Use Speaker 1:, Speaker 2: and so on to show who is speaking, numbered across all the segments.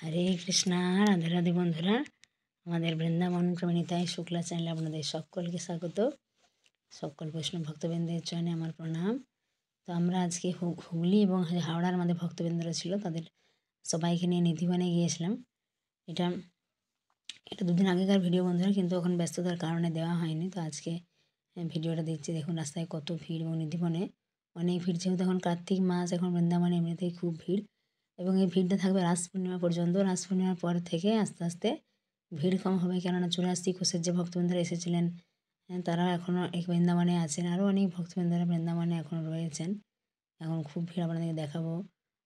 Speaker 1: হরে কৃষ্ণা। রাধে রাধে বন্ধুরা, আমাদের বৃন্দাবন প্রণীতায় শুক্লা চ্যানেলে আপনাদের সকলকে স্বাগত। সকল বৈষ্ণব ভক্তবৃন্দের চরণে আমার প্রণাম। তো আমরা আজকে হুগলি এবং হাওড়ার আমাদের ভক্তবৃন্দরা ছিল, তাদের সবাইকে নিয়ে নিধিবনে গিয়েছিলাম। এটা এটা দুদিন আগেকার ভিডিও বন্ধুরা, কিন্তু এখন ব্যস্ততার কারণে দেওয়া হয়নি। তো আজকে ভিডিওটা দিচ্ছি। দেখুন রাস্তায় কত ভিড়, এবং নিধিবনে অনেক ভিড়, যেহেতু এখন কার্তিক মাস, এখন বৃন্দাবনে এমনিতেই খুব ভিড়, এবং এই ভিড়টা থাকবে রাস পূর্ণিমা পর্যন্ত। রাস পূর্ণিমার পর থেকে আস্তে আস্তে ভিড় কম হবে, কেননা 84 কোষের যে ভক্তবৃন্দরা এসেছিলেন তারা এখনও এক বৃন্দাবনে আছেন, আরও অনেক ভক্তবৃন্দরা বৃন্দাবনে এখনও রয়েছেন। এখন খুব ভিড় আপনাদেরকে দেখাবো।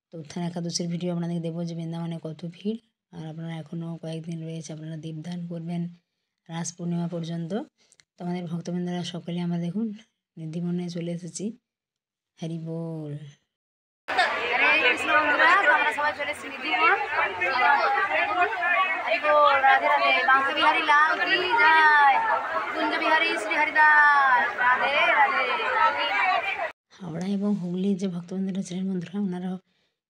Speaker 1: তো উত্থান একাদশীর ভিডিও আপনাদেরকে দেবো যে বৃন্দাবনে কত ভিড়। আর আপনারা এখনও কয়েকদিন রয়েছে, আপনারা দীপদান করবেন রাস পূর্ণিমা পর্যন্ত। তো আমাদের ভক্তবৃন্দরা সকলে আমরা দেখুন নিধিবনে চলে এসেছি। হরি বল।
Speaker 2: হরে কৃষ্ণ বন্ধুরা, তো আমরা সবাই চলে এসেছি নিধিবন। হরি বল, রাধে রাধে। বাঁকে বিহারী লাল কি যায়, কুঞ্জ বিহারী শ্রী হরিদাস, রাধে রাধে।
Speaker 1: হাওড়া এবং হুগলির যে ভক্তবৃন্দরা ছিলেন বন্ধুরা, ওনারাও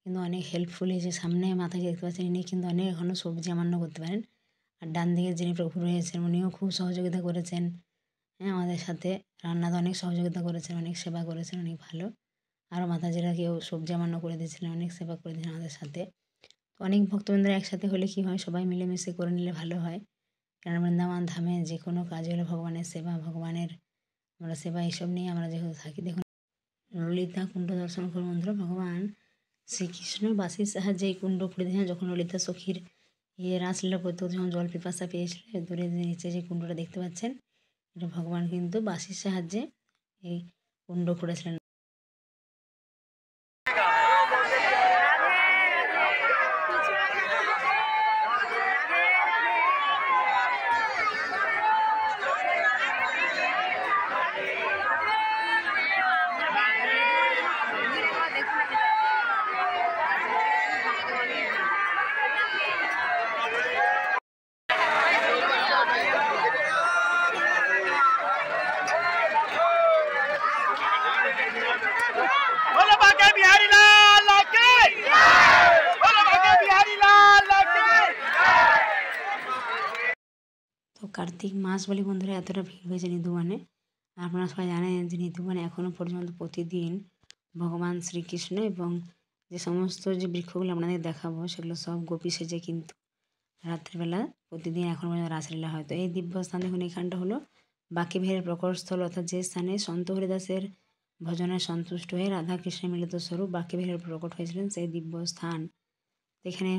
Speaker 1: কিন্তু অনেক হেল্পফুল। এই যে সামনে মাথায় দেখতে পাচ্ছেন, ইনি কিন্তু অনেক এখনও সবজি আমান্য করতে পারেন। আর ডান দিকে যিনি প্রভু রয়েছেন উনিও খুব সহযোগিতা করেছেন, আমাদের সাথে রান্নাতে অনেক সহযোগিতা করেছেন, অনেক সেবা করেছেন, অনেক ভালো। আরও মাতাজিরা কেউ সবজি আমান্য করে দিয়েছিলেন, অনেক সেবা করে দিয়েছেন আমাদের সাথে। তো অনেক ভক্তবৃন্দরা একসাথে হলে কি হয়, সবাই মিলেমিশে করে নিলে ভালো হয়। কারণ বৃন্দাবন ধামে যে কোনো কাজ হলে ভগবানের সেবা, ভগবানের আমরা সেবা এইসব নিয়ে আমরা যেহেতু থাকি। দেখুন ললিতা কুণ্ড দর্শন করুন বন্ধুরা। ভগবান শ্রীকৃষ্ণ বাঁশির সাহায্যে এই কুণ্ড খুঁড়ে দিয়েছেন। যখন ললিতা সখীর রাসলীলা করতে যখন জল পিপাসা পেয়েছিল, দূরে নিচে যে কুণ্ডটা দেখতে পাচ্ছেন, এটা ভগবান কিন্তু বাঁশির সাহায্যে এই কুণ্ড খুঁড়েছিলেন। তো কার্তিক মাস বলে বন্ধুরা এতটা ভিড় হয়েছে নিধিবনে। আপনারা সবাই জানেন যে নিধিবনে এখনও পর্যন্ত প্রতিদিন ভগবান শ্রীকৃষ্ণ এবং যে সমস্ত যে বৃক্ষগুলো আপনাদের দেখাবো সেগুলো সব গোপী সেজে কিন্তু রাত্রিবেলা প্রতিদিন এখন পর্যন্ত রাসলীলা হয়। তো এই দিব্য স্থান দেখুন, এখানটা হলো বাঁকেবিহারের প্রকটস্থল, অর্থাৎ যে স্থানে সন্ত হরিদাসের ভজনে সন্তুষ্ট হয়ে রাধাকৃষ্ণের মিলিত স্বরূপ বাঁকেবিহারে প্রকট হয়েছিলেন, সেই দিব্য স্থান। এখানে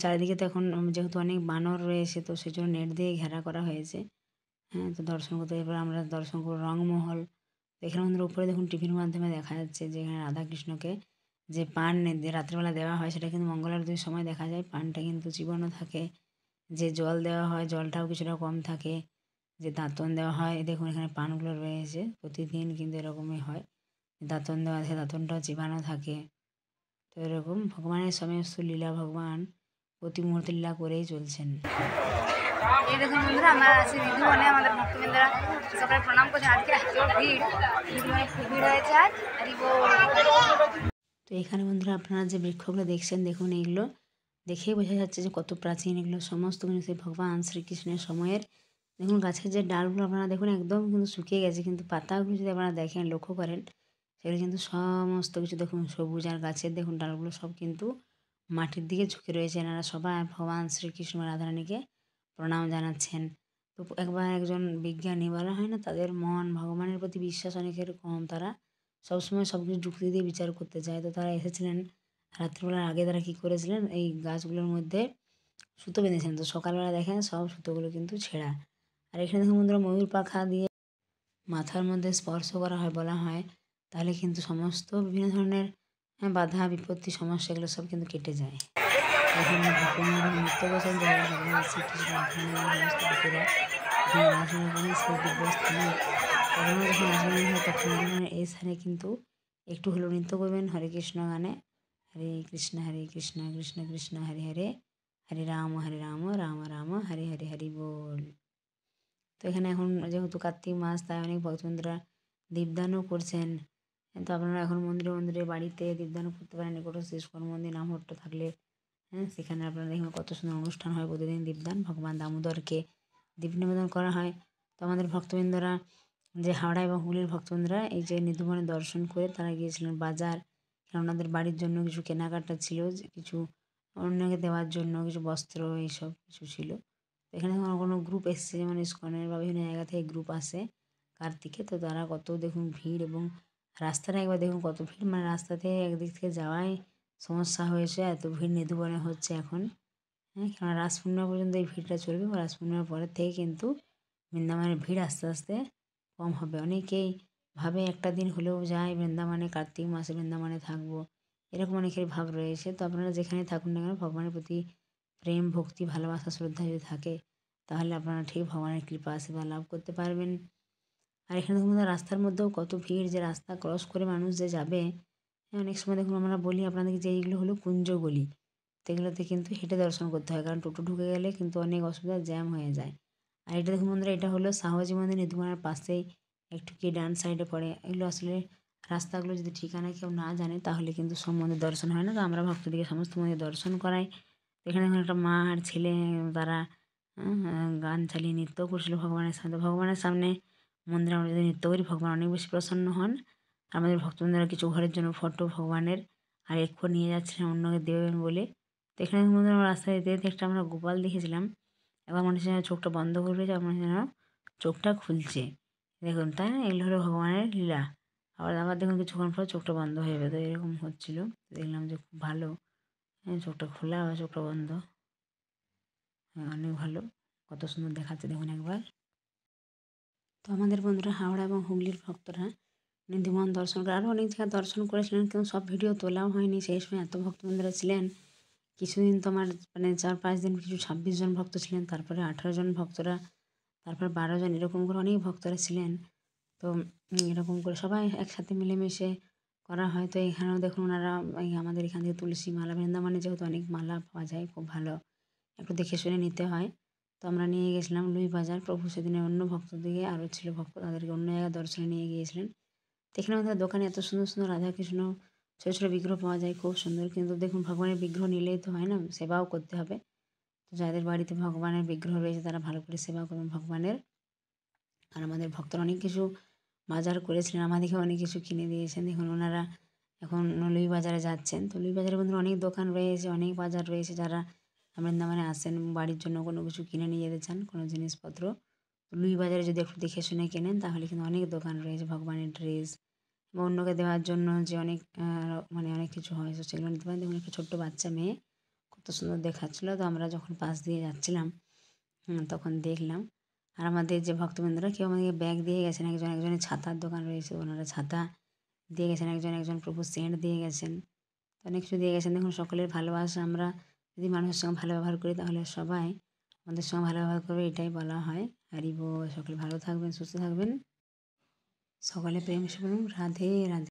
Speaker 1: চারিদিকে তো এখন যেহেতু অনেক বানর রয়েছে, তো সেই জন্য নেট দিয়ে ঘেরা করা হয়েছে। তো দর্শন করতে এবার আমরা দর্শন করব রংমহল। এখানে আমাদের উপরে দেখুন টিভির মাধ্যমে দেখা যাচ্ছে যে এখানে রাধাকৃষ্ণকে যে পান রাত্রেবেলা দেওয়া হয়, সেটা কিন্তু মঙ্গল আরতির সময় দেখা যায়। পানটা কিন্তু জীবনও থাকে। যে জল দেওয়া হয়, জলটাও কিছুটা কম থাকে। যে দাঁতন দেওয়া হয়, দেখুন এখানে পানগুলো রয়েছে, প্রতিদিন কিন্তু এরকমই হয়। দাঁতন দেওয়া থাকে, দাঁতনটাও জীবাণু থাকে। তো এরকম ভগবানের সমস্ত লীলা ভগবান প্রতি মুহূর্তে লীলা করেই চলছেন।
Speaker 2: এই দেখুন বন্ধুরা, আমরা আছি নিধিবনে। আমাদের ভক্তবৃন্দরা সবাই প্রণাম করছেন। আজকে এত ভিড়, নিধিবনে খুব ভিড় হয়েছে আজ। হরি বল।
Speaker 1: তো এখানে বন্ধুরা আপনারা যে বৃক্ষগুলো দেখছেন, দেখুন এইগুলো দেখেই বোঝা যাচ্ছে যে কত প্রাচীন। এগুলো সমস্ত কিন্তু সেই ভগবান শ্রীকৃষ্ণের সময়ের। দেখুন গাছের যে ডালগুলো আপনারা দেখুন একদম কিন্তু শুকিয়ে গেছে, কিন্তু পাতাগুলো যদি আপনারা দেখেন, লক্ষ্য করেন, সেগুলো কিন্তু সমস্ত কিছু দেখুন সবুজ। আর গাছের দেখুন ডালগুলো সব কিন্তু মাটির দিকে ঝুঁকে রয়েছে। এনারা সবাই ভগবান শ্রীকৃষ্ণ রাধারানীকে প্রণাম জানাচ্ছেন। তো একবার একজন বিজ্ঞানী, বলা হয় না তাদের মন ভগবানের প্রতি বিশ্বাস অনেকের কম, তারা সবসময় সব কিছু যুক্তি দিয়ে বিচার করতে চায়। তো তারা এসেছিলেন রাত্রিবেলার আগে, তারা কী করেছিলেন, এই গাছগুলোর মধ্যে সুতো বেঁধেছেন। তো সকালবেলা দেখেন সব সুতোগুলো কিন্তু ছেঁড়া। আর এখানে দেখুন বন্ধুরা ময়ূর পাখা দিয়ে মাথার মধ্যে স্পর্শ করা হয়, বলা হয় তাহলে কিন্তু সমস্ত বিভিন্ন ধরনের বাধা বিপত্তি সমস্যা এগুলো সব কিন্তু কেটে যায়। এখানে ভক্তবৃন্দরা নৃত্য করছেন, যারা ভগবান শ্রীকৃষ্ণ সমস্ত ভক্তরা যখন রাসলীলা করেন সেই দিব্য স্থানে। আপনারা যখন রাসলীলা হয় তখন এই স্থানে কিন্তু একটু হলেও নৃত্য করবেন হরে কৃষ্ণ গানে। হরে কৃষ্ণ কৃষ্ণ কৃষ্ণ হরে হরে, হরে রাম রাম রাম হরে হরে, হরি বল। তো এখানে এখন যেহেতু কার্তিক মাস, তাই অনেক ভক্তবৃন্দরা দীপদানও করছেন। তো আপনারা এখন মন্দিরে মন্দিরে বাড়িতে দীপদানও করতে পারেন। নিকটস্থ ইস্কন মন্দির নামহট্ট থাকলে হ্যাঁ, সেখানে আপনারা দেখবেন কত সুন্দর অনুষ্ঠান হয় প্রতিদিন দীপদান। ভগবান দামোদরকে দীপ নিবেদন করা হয়। তো আমাদের ভক্তবৃন্দরা যে হাওড়া এবং হুগলির ভক্তবৃন্দরা এই যে নিধুবনে দর্শন করে তারা গিয়েছিলেন বাজার, কারণ ওনাদের বাড়ির জন্য কিছু কেনাকাটা ছিল, যে কিছু অন্যকে দেওয়ার জন্য কিছু বস্ত্র এইসব কিছু ছিল। তো এখানে কোনো কোনো গ্রুপ এসছে, যেমন ইস্কনের বা বিভিন্ন জায়গা থেকে গ্রুপ আসে কার্তিকে। তো তারা কত দেখুন ভিড়, এবং রাস্তাটা একবার দেখুন কত ভিড়, মানে রাস্তাতে একদিক থেকে যাওয়াই সমস্যা হয়েছে, এত ভিড় নিধুবনে হচ্ছে এখন। হ্যাঁ, কারণ রাস পূর্ণিমা পর্যন্ত এই ভিড়টা চলবে, এবং রাস পূর্ণিমার পরের থেকে কিন্তু বৃন্দাবনের ভিড় আস্তে আস্তে কম হবে। অনেকেই ভাবে একটা দিন হলেও যায় বৃন্দাবনে, কার্তিক মাসে বৃন্দাবনে থাকবো, এরকম অনেকের ভাব রয়েছে। তো আপনারা যেখানে থাকুন না কেন, ভগবানের প্রতি প্রেম, ভক্তি, ভালোবাসা, শ্রদ্ধা যদি থাকে, তাহলে আপনারা ঠিক ভগবানের কৃপা আশীর্বাদ লাভ করতে পারবেন। আর এখানে দেখুন রাস্তার মধ্যেও কত ভিড়, যে রাস্তা ক্রস করে মানুষ যে যাবে। হ্যাঁ, অনেক সময় দেখুন আমরা বলি আপনাদেরকে যে এইগুলো হলো কুঞ্জ গলি, তো এগুলোতে কিন্তু হেঁটে দর্শন করতে হয়, কারণ টোটো ঢুকে গেলে কিন্তু অনেক অসুবিধা, জ্যাম হয়ে যায়। আর এটা দেখুন বন্ধুরা, এটা হলো শাহবাজি মন্দির নিধুবনের পাশেই একটু কি ডান সাইডে পড়ে। এগুলো আসলে রাস্তাগুলো যদি ঠিকানা কেউ না জানে, তাহলে কিন্তু সব মন্দির দর্শন হয় না। তো আমরা ভক্তদিকে সমস্ত মন্দির দর্শন করাই। এখানে দেখুন একটা মা আর ছেলে, তারা গান চালিয়ে নৃত্য করছিল ভগবানের সামনে। ভগবানের সামনে মন্দিরে আমরা যদি নৃত্য করি, ভগবান অনেক বেশি প্রসন্ন হন। আমাদের ভক্তবৃন্দরা কিছু ঘরের জন্য ফটো ভগবানের আর এক্ষুনি নিয়ে যাচ্ছিলেন অন্যকে দেবেন বলে। তো এখানে বন্ধুরা আমরা রাস্তায় যেতে যেতে একটা আমরা গোপাল দেখেছিলাম। এবার মনে হচ্ছে যেন চোখটা বন্ধ করবে, যে মনে হচ্ছে যেন চোখটা খুলছে। দেখুন, তাই না? এগুলো হলো ভগবানের লীলা। আবার আবার দেখুন কিছুক্ষণ পর চোখটা বন্ধ হয়ে যাবে। তো এরকম হচ্ছিল, দেখলাম যে খুব ভালো। হ্যাঁ, চোখটা খোলা আবার চোখটা বন্ধ। হ্যাঁ, অনেক ভালো, কত সুন্দর দেখাচ্ছে দেখুন একবার। তো আমাদের বন্ধুরা হাওড়া এবং হুগলির ভক্তরা নিধিবন দর্শন করে আরও অনেক জায়গা দর্শন করেছিলেন, কিন্তু সব ভিডিও তোলাও হয়নি। সেই সময় এত ভক্তবৃন্দরা ছিলেন। কিছুদিন তো আমার মানে 4-5 দিন কিছু 26 জন ভক্ত ছিলেন, তারপরে 18 জন ভক্তরা, তারপর 12 জন, এরকম করে অনেক ভক্তরা ছিলেন। তো এরকম করে সবাই একসাথে মিলেমিশে করা হয়। তো এখানেও দেখুন ওনারা এই আমাদের এখান থেকে তুলসী মালা, বৃন্দাবনে যেহেতু অনেক মালা পাওয়া যায়, খুব ভালো একটু দেখে শুনে নিতে হয়। তো আমরা নিয়ে গেছিলাম লুই বাজার। প্রভু সেদিনে অন্য ভক্তদিকে আরও ছিল ভক্ত, তাদেরকে অন্য জায়গায় দর্শনে নিয়ে গিয়েছিলেন। তো এখানে আমাদের দোকানে এত সুন্দর সুন্দর রাধাকৃষ্ণ ছোটো ছোটো বিগ্রহ পাওয়া যায়, খুব সুন্দর। কিন্তু দেখুন ভগবানের বিগ্রহ নিলেই তো হয় না, সেবাও করতে হবে। তো যাদের বাড়িতে ভগবানের বিগ্রহ রয়েছে, তারা ভালো করে সেবা করবেন ভগবানের। আর আমাদের ভক্তরা অনেক কিছু বাজার করেছিলেন, আমাদেরকে অনেক কিছু কিনে দিয়েছেন। দেখুন ওনারা এখন লুই বাজারে যাচ্ছেন। তো লুই বাজারে বন্ধুরা অনেক দোকান রয়েছে, অনেক বাজার রয়েছে। যারা বৃন্দাবনে আসেন, বাড়ির জন্য কোনো কিছু কিনে নিয়ে যেতে চান, কোনো জিনিসপত্র, তো লুই বাজারে যদি একটু দেখে শুনে কেনেন, তাহলে কিন্তু অনেক দোকান রয়েছে ভগবানের ড্রেস বা অন্যকে দেওয়ার জন্য যে অনেক মানে অনেক কিছু হয়, তো সেগুলো নিতে পারেন। দেখুন একটা ছোট্ট বাচ্চা মেয়ে কত সুন্দর দেখাচ্ছিলো। তো আমরা যখন পাশ দিয়ে যাচ্ছিলাম, তখন দেখলাম। আর আমাদের যে ভক্তবৃন্দরা কেউ আমাদেরকে ব্যাগ দিয়ে গেছেন, একজনের ছাতার দোকান রয়েছে, ওনারা ছাতা দিয়ে গেছেন, একজন প্রভু সেন্ট দিয়ে গেছেন, তো অনেক কিছু দিয়ে গেছেন। দেখুন সকলের ভালোবাসা, আমরা যদি মানুষের সঙ্গে ভালো ব্যবহার করি, তাহলে সবাই আমাদের সঙ্গে ভালো ব্যবহার করবে, এটাই বলা হয়। হরি বল। সকলে ভালো থাকবেন, সুস্থ থাকবেন, সকলে প্রেম সে বলুন, রাধে রাধে।